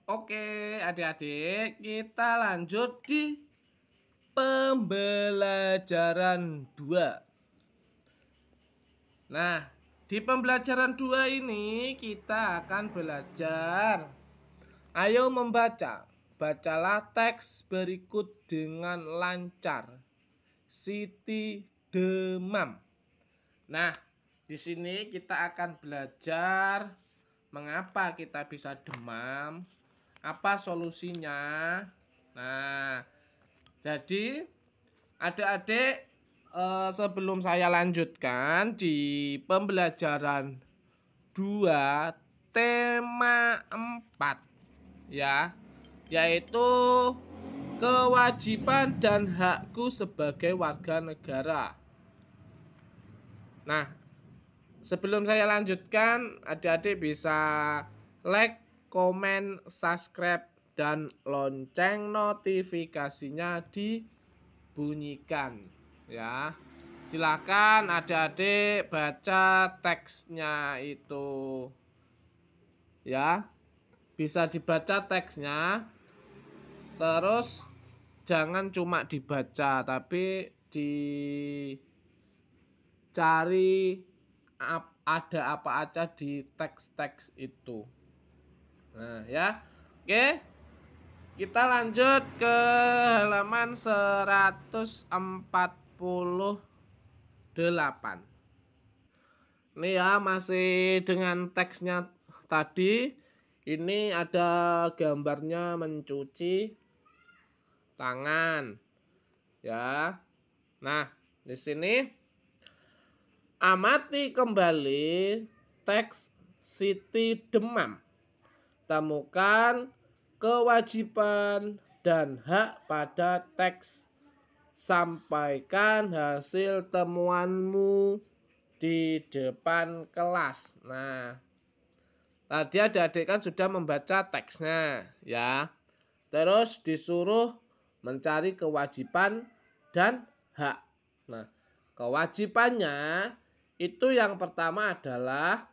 Oke, adik-adik, kita lanjut di pembelajaran 2. Nah, di pembelajaran 2 ini kita akan belajar. Ayo membaca. Bacalah teks berikut dengan lancar. Siti demam. Nah, di sini kita akan belajar mengapa kita bisa demam, apa solusinya. Nah, jadi adik-adik, sebelum saya lanjutkan di pembelajaran 2 tema 4 ya, yaitu kewajiban dan hakku sebagai warga negara. Nah, sebelum saya lanjutkan, adik-adik bisa like, komen, subscribe, dan lonceng notifikasinya dibunyikan ya. Silakan adik-adik baca teksnya itu ya. Bisa dibaca teksnya. Terus jangan cuma dibaca, tapi dicari ada apa aja di teks-teks itu. Nah ya, oke, kita lanjut ke halaman 148. Ini ya, masih dengan teksnya tadi. Ini ada gambarnya mencuci tangan ya. Nah, di sini amati kembali teks Siti demam. Temukan kewajiban dan hak pada teks. Sampaikan hasil temuanmu di depan kelas. Nah, tadi adik-adik kan sudah membaca teksnya ya. Terus disuruh mencari kewajiban dan hak. Nah, kewajibannya itu yang pertama adalah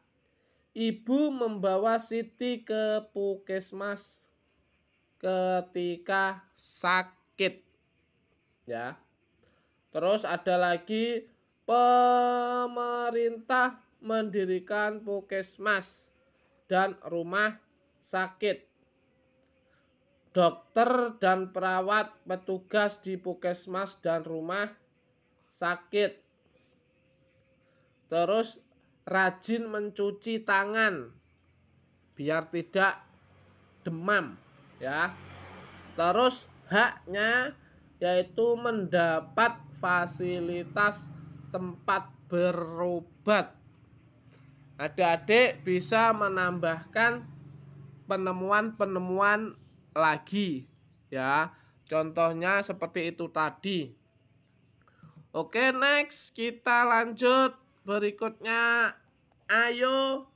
ibu membawa Siti ke puskesmas ketika sakit ya. Terus ada lagi pemerintah mendirikan puskesmas dan rumah sakit. Dokter dan perawat petugas di puskesmas dan rumah sakit. Terus rajin mencuci tangan biar tidak demam ya. Terus haknya yaitu mendapat fasilitas tempat berobat. Adik-adik bisa menambahkan penemuan-penemuan lagi ya. Contohnya seperti itu tadi. Oke, next kita lanjut. Berikutnya, ayo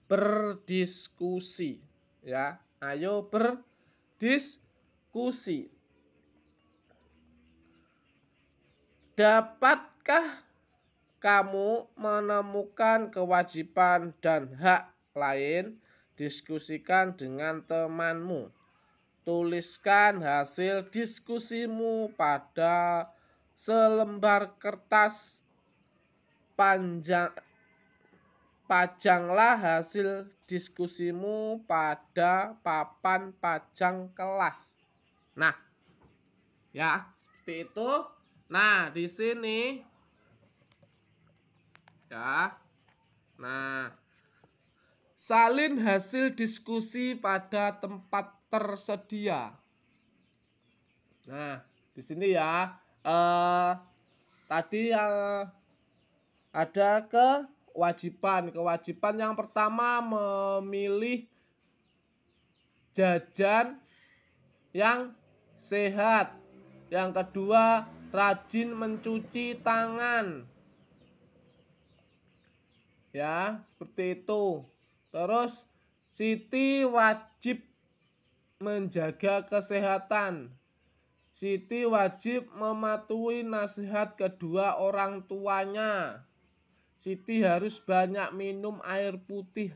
berdiskusi ya. Ayo berdiskusi. Dapatkah kamu menemukan kewajiban dan hak lain? Diskusikan dengan temanmu. Tuliskan hasil diskusimu pada selembar kertas. Pajanglah hasil diskusimu pada papan pajang kelas. Nah, ya, seperti itu. Nah, di sini ya. Nah, salin hasil diskusi pada tempat tersedia. Nah, di sini ya, tadi ada kewajiban. Kewajiban yang pertama memilih jajan yang sehat. Yang kedua, rajin mencuci tangan. Ya, seperti itu. Terus Siti wajib menjaga kesehatan. Siti wajib mematuhi nasihat kedua orang tuanya. Siti harus banyak minum air putih.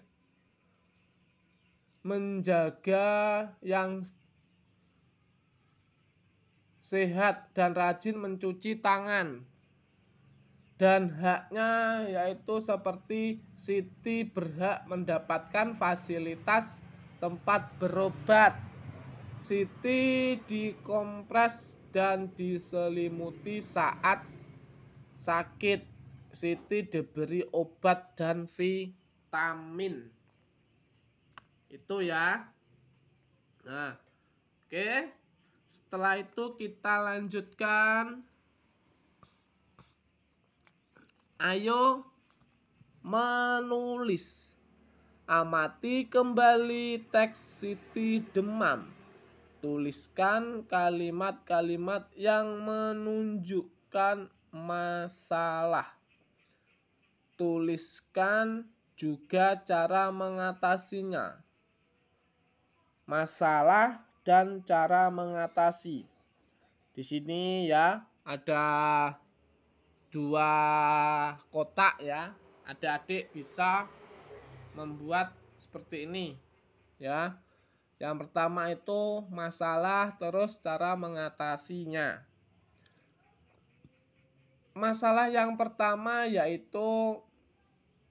menjaga yang sehat dan rajin mencuci tangan. Dan haknya yaitu seperti Siti berhak mendapatkan fasilitas tempat berobat. Siti dikompres dan diselimuti saat sakit. Siti diberi obat dan vitamin. Itu ya. Nah, oke. Setelah itu kita lanjutkan. Ayo menulis. Amati kembali teks Siti demam. Tuliskan kalimat-kalimat yang menunjukkan masalah. Tuliskan juga cara mengatasinya. Masalah dan cara mengatasi. Di sini ya ada 2 kotak ya. Adik-adik bisa membuat seperti ini ya. Yang pertama itu masalah, terus cara mengatasinya. Masalah yang pertama yaitu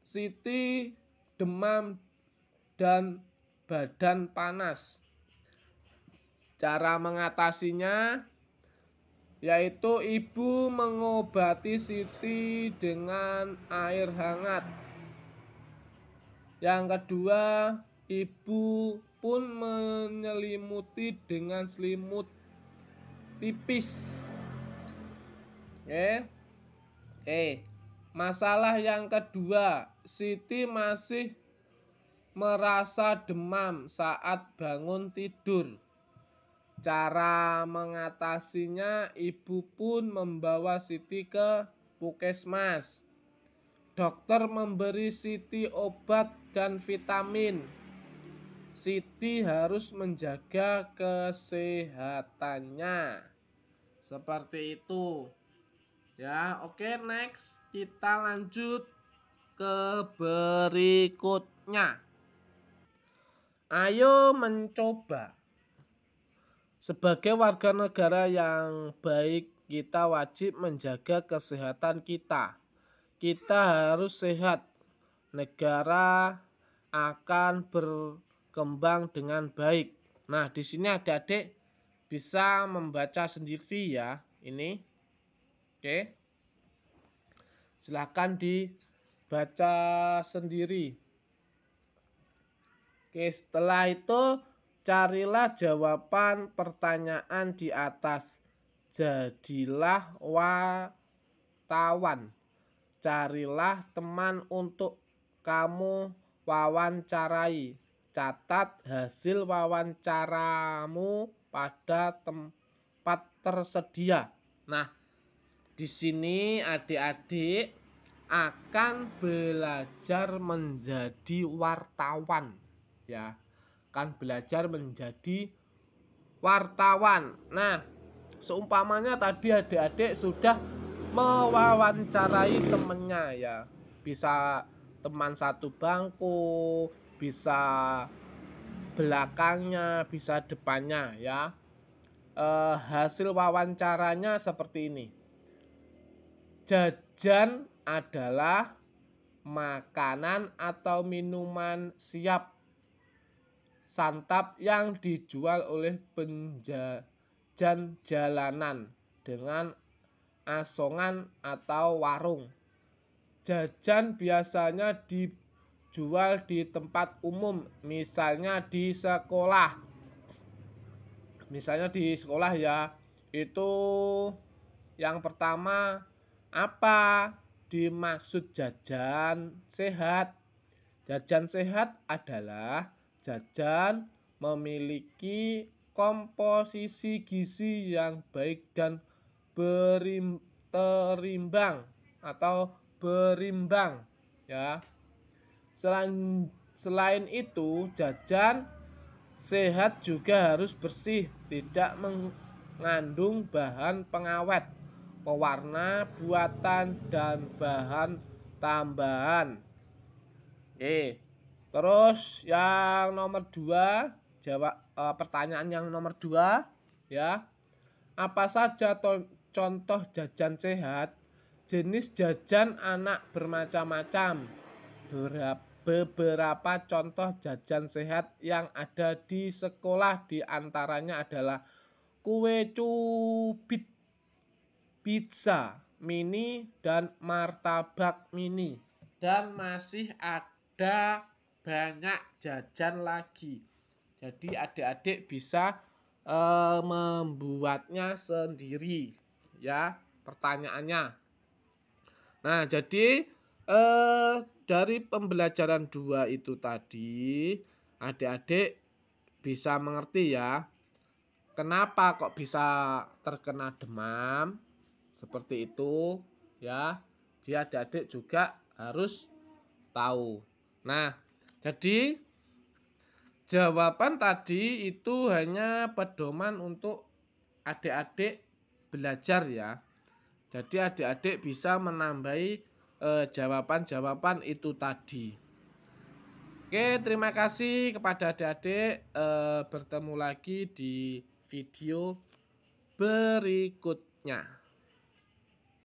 Siti demam dan badan panas. Cara mengatasinya yaitu ibu mengobati Siti dengan air hangat. Yang kedua, ibu pun menyelimuti dengan selimut tipis. Masalah yang kedua, Siti masih merasa demam saat bangun tidur. Cara mengatasinya, ibu pun membawa Siti ke puskesmas. Dokter memberi Siti obat dan vitamin. Siti harus menjaga kesehatannya. Seperti itu. Ya, oke, next kita lanjut ke berikutnya. Ayo mencoba. Sebagai warga negara yang baik, kita wajib menjaga kesehatan kita. Kita harus sehat. Negara akan berkembang dengan baik. Nah, di sini adik-adik bisa membaca sendiri ya, ini. Oke. Silakan dibaca sendiri. Oke, setelah itu carilah jawaban pertanyaan di atas. Jadilah wartawan. Carilah teman untuk kamu wawancarai. Catat hasil wawancaramu pada tempat tersedia. Nah, di sini adik-adik akan belajar menjadi wartawan. Ya. Akan belajar menjadi wartawan. Nah, seumpamanya tadi adik-adik sudah mewawancarai temannya ya. Bisa teman satu bangku, bisa belakangnya, bisa depannya ya. Hasil wawancaranya seperti ini. Jajan adalah makanan atau minuman siap santap yang dijual oleh penjajan jalanan dengan asongan atau warung. Jajan biasanya dijual di tempat umum, misalnya di sekolah. Misalnya di sekolah ya, itu yang pertama apa dimaksud jajan sehat? Jajan sehat adalah jajan memiliki komposisi gizi yang baik dan terimbang atau berimbang ya. Selain itu, jajan sehat juga harus bersih, tidak mengandung bahan pengawet, pewarna buatan dan bahan tambahan. Terus yang nomor 2, jawab pertanyaan yang nomor 2 ya. Apa saja contoh jajan sehat? Jenis jajan anak bermacam-macam. Beberapa contoh jajan sehat yang ada di sekolah diantaranya adalah kue cubit, pizza mini, dan martabak mini. Dan masih ada banyak jajan lagi. Jadi adik-adik bisa membuatnya sendiri ya pertanyaannya. Nah, jadi dari pembelajaran 2 itu tadi adik-adik bisa mengerti ya kenapa kok bisa terkena demam seperti itu ya. Jadi adik-adik juga harus tahu. Nah, jadi jawaban tadi itu hanya pedoman untuk adik-adik belajar ya. Jadi adik-adik bisa menambahi jawaban-jawaban itu tadi. Oke, terima kasih kepada adik-adik. Bertemu lagi di video berikutnya.